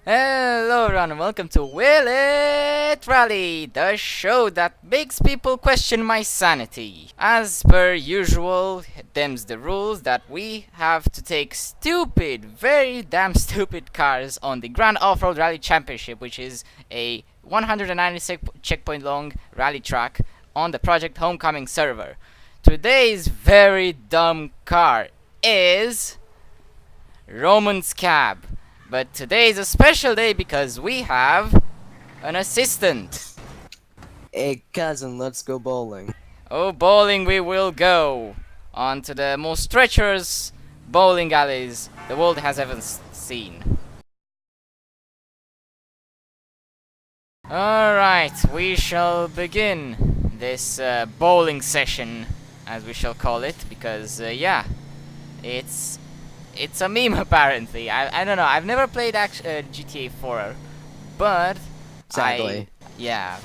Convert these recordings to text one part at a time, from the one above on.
Hello everyone and welcome to Will It Rally, the show that makes people question my sanity. As per usual, them's the rules that we have to take stupid, very damn stupid cars on the Grand Off-Road Rally Championship, which is a 196 checkpoint long rally track on the Project Homecoming server. Today's very dumb car is Roman's Cab. But today is a special day because we have an assistant. Hey cousin, let's go bowling. Oh, bowling we will go. On to the most treacherous bowling alleys the world has ever seen. Alright, we shall begin this bowling session, as we shall call it, because yeah, it's it's a meme apparently. I don't know. I've never played GTA 4, but Sadly.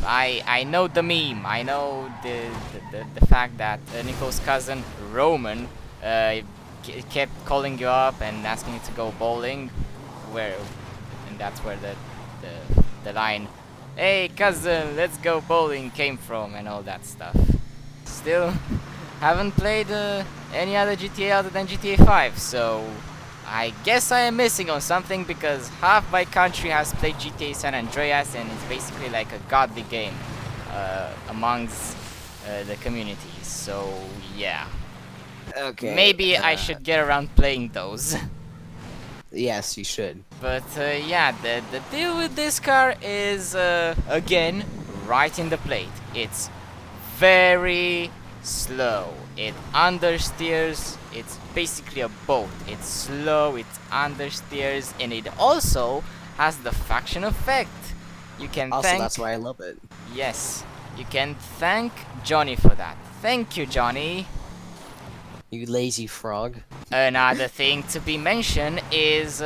I know the meme. I know the fact that Nico's cousin Roman kept calling you up and asking you to go bowling, where and that's where the line, "Hey cousin, let's go bowling" came from and all that stuff. Still haven't played any other GTA other than GTA 5, so I guess I am missing on something because half my country has played GTA San Andreas and it's basically like a godly game amongst the communities. So yeah, Okay. maybe I should get around playing those. Yes, you should. But yeah, the deal with this car is again right in the plate. It's very slow. It understeers. It's basically a boat. It's slow. It understeers, and it also has the faction effect. You can Also, thank. that's why I love it. Yes, you can thank Johnny for that. Thank you, Johnny. You lazy frog. Another thing to be mentioned is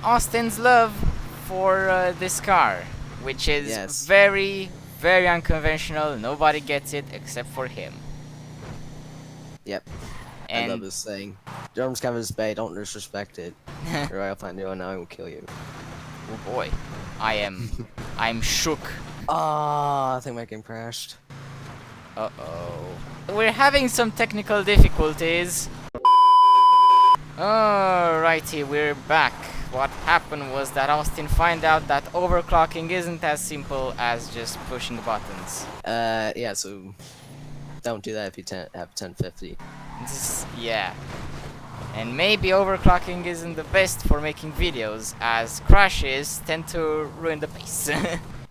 Austin's love for this car, which is Yes. very, very unconventional. Nobody gets it except for him. Yep. I love And this saying. Germ's coming to Bay, don't disrespect it. Or I'll find you and I will kill you. oh boy, I'm shook. Ah, I think my game crashed. Uh-oh. We're having some technical difficulties. Alrighty, we're back. What happened was that Austin found out that overclocking isn't as simple as just pushing buttons. Yeah, so don't do that if you have 1050. Yeah. And maybe overclocking isn't the best for making videos, as crashes tend to ruin the pace.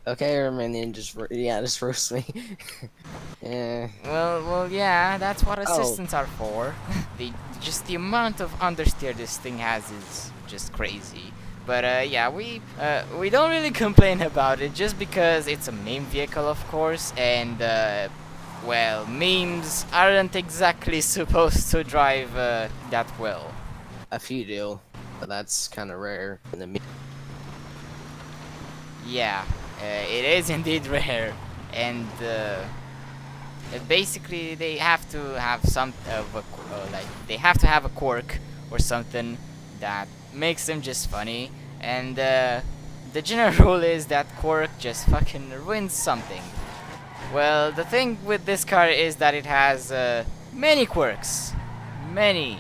Okay, Romanian just roast me. Yeah. Well, yeah, that's what Oh. assistants are for. Just the amount of understeer this thing has is just crazy. But yeah, we don't really complain about it just because it's a meme vehicle, of course, and well, memes aren't exactly supposed to drive that well. A few do, but that's kind of rare in the Yeah, it is indeed rare, and basically they have to have some of a like they have to have a quirk or something that makes them just funny, and the general rule is that quirk just fucking ruins something. Well, the thing with this car is that it has many quirks, many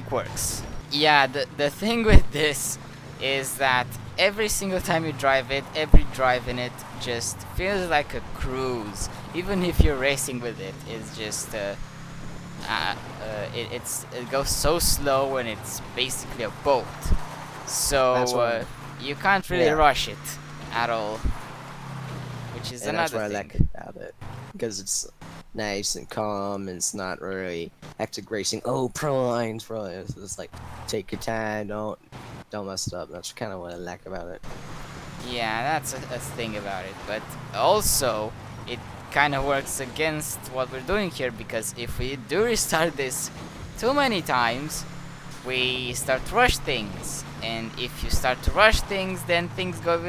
quirks. Yeah, the thing with this is that every single time you drive it, every drive in it just feels like a cruise. Even if you're racing with it, it's just it goes so slow and it's basically a boat. So That's why- you can't really Yeah. rush it at all, which is and that's another what I thing. like about it, because it's nice and calm, and it's not really hectic racing. Oh, pro lines, bro. It's just like take your time, don't mess it up. That's kind of what I like about it. Yeah, that's a thing about it, but also it kind of works against what we're doing here, because if we do restart this too many times, we start to rush things, and if you start to rush things, then things go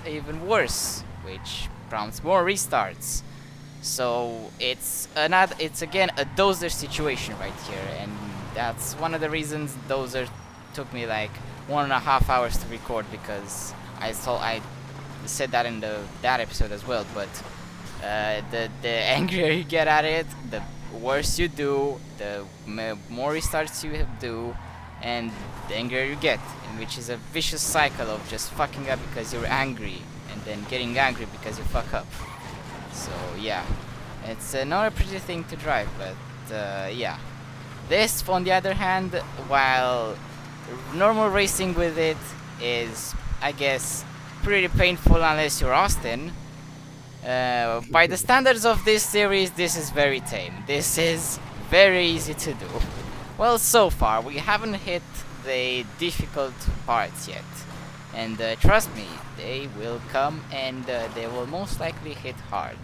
even worse, which prompts more restarts. So it's again a dozer situation right here, and that's one of the reasons dozer took me like 1.5 hours to record, because I said that in that episode as well, but the angrier you get at it, the worse you do, the more restarts you do, and the angrier you get, and which is a vicious cycle of just fucking up because you're angry, and then getting angry because you fuck up. So yeah, it's not a pretty thing to drive, but yeah. This, on the other hand, while normal racing with it is, I guess, pretty painful unless you're Austin. By the standards of this series, this is very tame. This is very easy to do. Well, so far, we haven't hit the difficult parts yet. And trust me, they will come and they will most likely hit hard.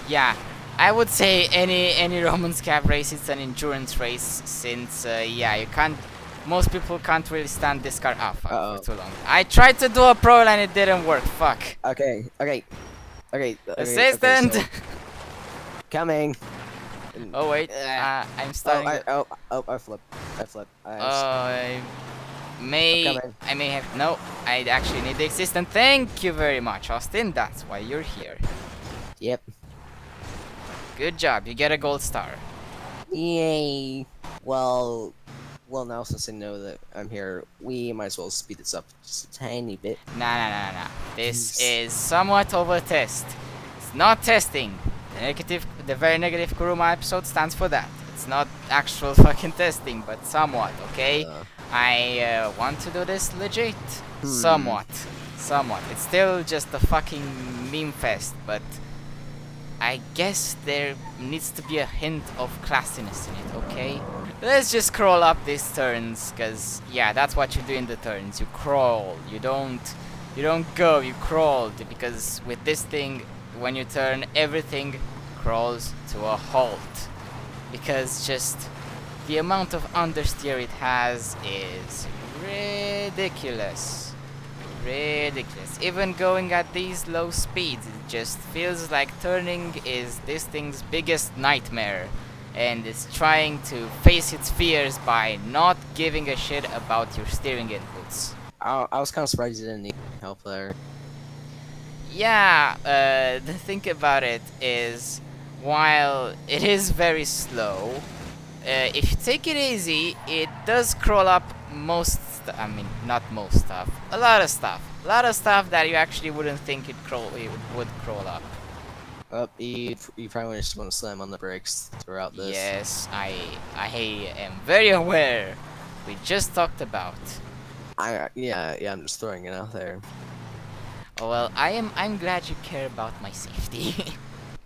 Yeah, I would say any Roman Scab race is an endurance race since, yeah, you can't... Most people can't really stand this car for too long. I tried to do a pro and it didn't work, fuck. Okay. Assistant! Okay, so coming. Oh wait, I'm starting. I flipped. I I'm may coming. have no. I actually need the assistant. Thank you very much, Austin. That's why you're here. Yep. Good job. You get a gold star. Yay. Well, now since I know that I'm here, we might as well speed this up just a tiny bit. Nah. This is somewhat of a test. It's not testing. The very negative Kuruma episode stands for that. It's not actual fucking testing, but somewhat, okay? I want to do this legit. Somewhat. It's still just a fucking meme fest, but I guess there needs to be a hint of classiness in it, okay? Let's just crawl up these turns, cause yeah, that's what you do in the turns. You crawl. You don't go. You crawl, because with this thing, when you turn, everything crawls to a halt. Because just the amount of understeer it has is ridiculous. Even going at these low speeds, it just feels like turning is this thing's biggest nightmare. And it's trying to face its fears by not giving a shit about your steering inputs. I was kind of surprised you didn't need help there. Yeah, the thing about it is, while it is very slow, if you take it easy, it does crawl up I mean, not most stuff. A lot of stuff that you actually wouldn't think it would crawl up. You probably just want to slam on the brakes throughout this. Yes, I am very aware. We just talked about. Yeah, I'm just throwing it out there. Oh, well, I'm glad you care about my safety.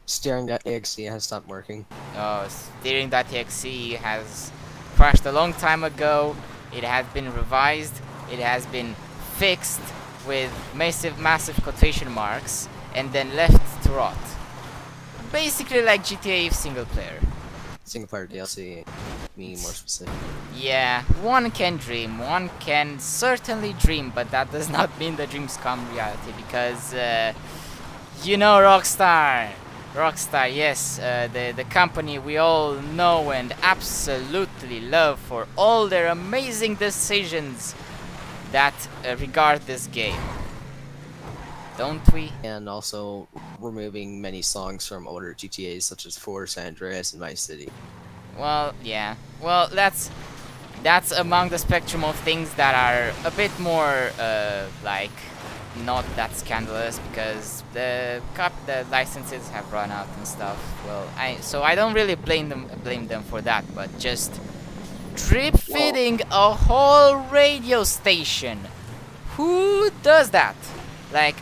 Steering.exe has stopped working. Oh, steering.exe has crashed a long time ago. It has been revised. It has been fixed with massive quotation marks and then left to rot. Basically like GTA single player. Single player DLC, me more specific. Yeah, one can dream. One can certainly dream, but that does not mean the dreams come reality because, you know, Rockstar, yes, the company we all know and absolutely love for all their amazing decisions that regard this game. Don't we? And also removing many songs from older GTAs such as 4, San Andreas, and Vice City. Well, yeah. Well, that's among the spectrum of things that are a bit more like not that scandalous because the licenses have run out and stuff. Well, so I don't really blame them for that, but just drip feeding a whole radio station. Who does that? Like,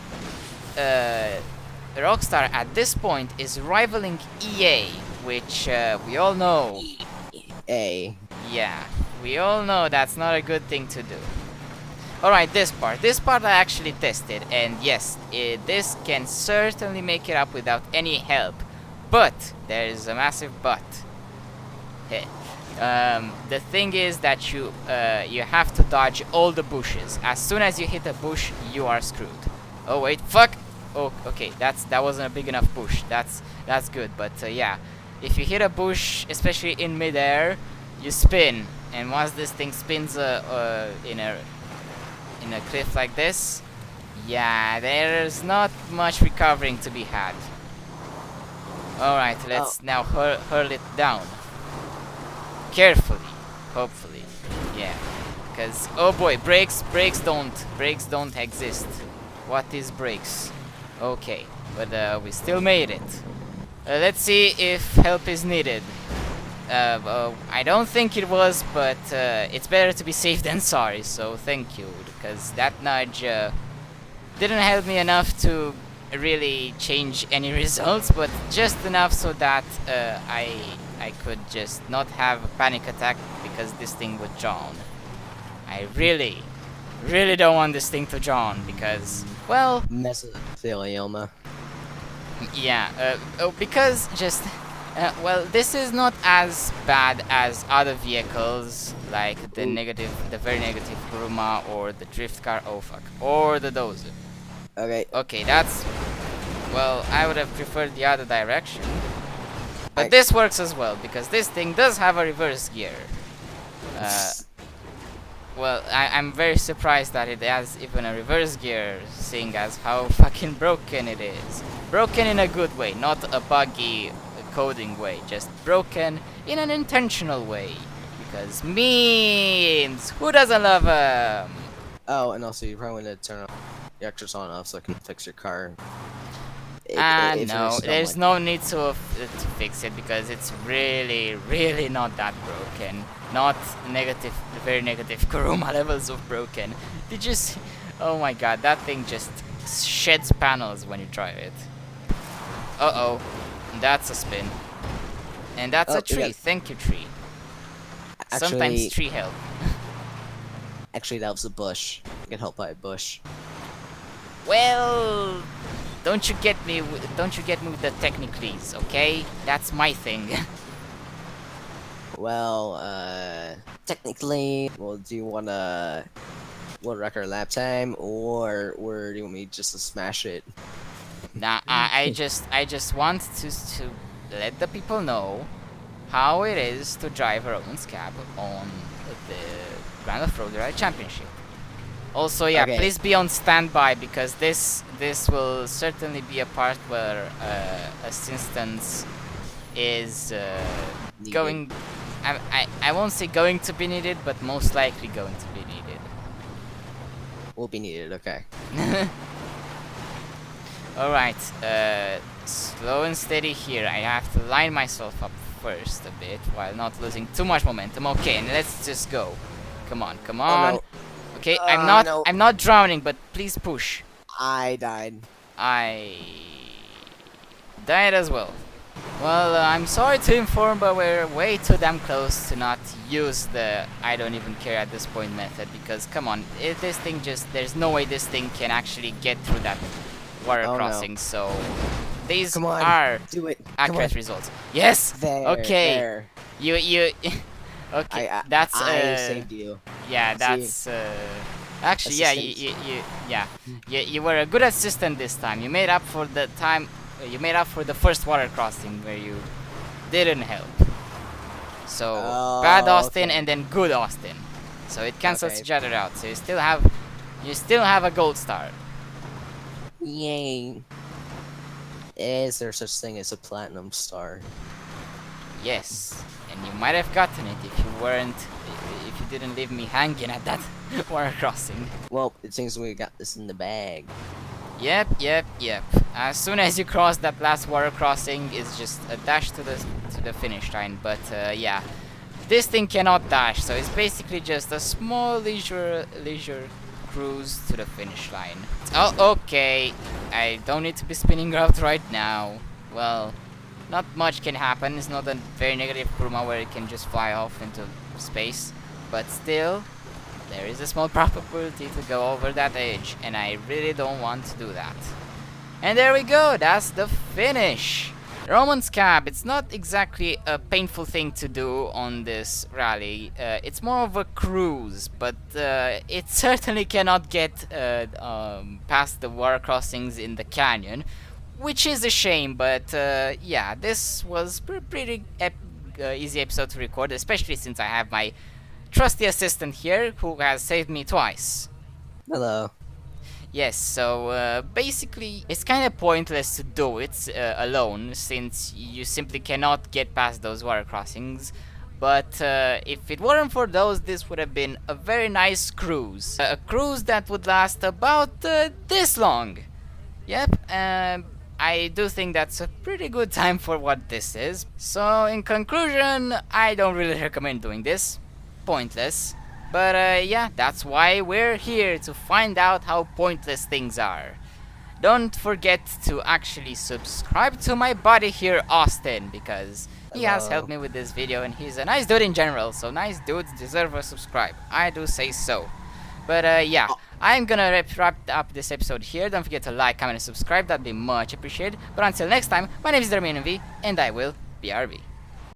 Rockstar at this point is rivaling EA, which we all know. A. Yeah, we all know that's not a good thing to do. Alright, this part I actually tested, and yes, this can certainly make it up without any help. But, there is a massive but. The thing is that you have to dodge all the bushes. As soon as you hit a bush, you are screwed. Oh wait, fuck! Oh, okay, that wasn't a big enough push. That's good, but yeah, if you hit a bush, especially in midair, you spin, and once this thing spins in a cliff like this, Yeah, there's not much recovering to be had. Alright, Oh, let's now hurl it down. Carefully, hopefully. Yeah. Because, oh boy, brakes don't exist. What is brakes? Okay, but we still made it. Let's see if help is needed. I don't think it was, but it's better to be safe than sorry, so thank you, because that nudge didn't help me enough to really change any results, but just enough so that I could just not have a panic attack because this thing would drown. I really don't want this thing to drown because, well, mesothelioma. yeah, because just, well, this is not as bad as other vehicles like the very negative Kuruma or the drift car. Oh fuck, or the Dozer. Okay. Okay, that's, well, I would have preferred the other direction, but I- this works as well because this thing does have a reverse gear. Uh, Well, I'm very surprised that it has even a reverse gear, seeing as how fucking broken it is. Broken in a good way, not a buggy coding way, just broken in an intentional way. Because memes! Who doesn't love them? Oh, and also you probably want to turn your extras on and off so I can fix your car. If you're No, still there's like, no need to fix it because it's really not that broken. Not negative, very negative Kuruma levels of broken. Did you see? Oh my god, that thing just sheds panels when you drive it. Uh-oh, that's a spin. And that's Oh, a tree, yeah. thank you tree. Sometimes Actually, tree help. that was a bush. I get helped by a bush. Well, don't you get me with the technicalities, okay? That's my thing. Well, technically, well, do you wanna record lap time, or do you want me just to smash it? Nah, I just want to let the people know how it is to drive a Roman's cab on the Grand Off-Road Rally Championship. Also, yeah, Okay. please be on standby because this will certainly be a part where assistance is Needed. going. I won't say going to be needed, but most likely going to be needed. Will be needed. Okay. Alright, slow and steady here. I have to line myself up first a bit while not losing too much momentum. Okay, and let's just go. Come on, come on. Oh Okay, no, I'm not drowning, but please push. I died. I died as well. Well, I'm sorry to inform, but we're way too damn close to not use the I don't even care at this point method because, come on, this thing just, there's no way this thing can actually get through that water Oh, no. crossing, so these Come on, are do it. Come accurate on. results. Yes! There. Okay. There. You okay, I that's I saved you. yeah, See? that's actually, yeah, you were a good assistant this time. You made up for the time. You made up for the first water crossing where you didn't help. So Oh, bad Austin okay. and then good Austin. So it cancels Okay. each other out. So you still have a gold star. Yay. Is there such thing as a platinum star? Yes, and you might have gotten it if you didn't leave me hanging at that water crossing. Well, it seems we got this in the bag. Yep. As soon as you cross that last water crossing, it's just a dash to the finish line. But yeah, this thing cannot dash, so it's basically just a small leisure cruise to the finish line. Oh, okay. I don't need to be spinning out right now. Well, not much can happen. It's not a very negative Kuruma where it can just fly off into space, but still, there is a small probability to go over that edge, and I really don't want to do that. And there we go, that's the finish! Roman's Cab, it's not exactly a painful thing to do on this rally. It's more of a cruise, but it certainly cannot get past the water crossings in the canyon, which is a shame, but yeah, this was pretty easy episode to record, especially since I have my trusty assistant here who has saved me twice. Hello. Yes, so basically, it's kind of pointless to do it alone, since you simply cannot get past those water crossings. But if it weren't for those, this would have been a very nice cruise. A cruise that would last about this long. Yep, I do think that's a pretty good time for what this is. So, in conclusion, I don't really recommend doing this. Pointless. But yeah, that's why we're here, to find out how pointless things are. Don't forget to actually subscribe to my buddy here, Austin, because he has helped Hello. me with this video and he's a nice dude in general, so nice dudes deserve a subscribe. I do say so. But yeah, Oh, I'm gonna wrap up this episode here. Don't forget to like, comment, and subscribe. That'd be much appreciated. But until next time, my name is Darmin V, and I will BRB.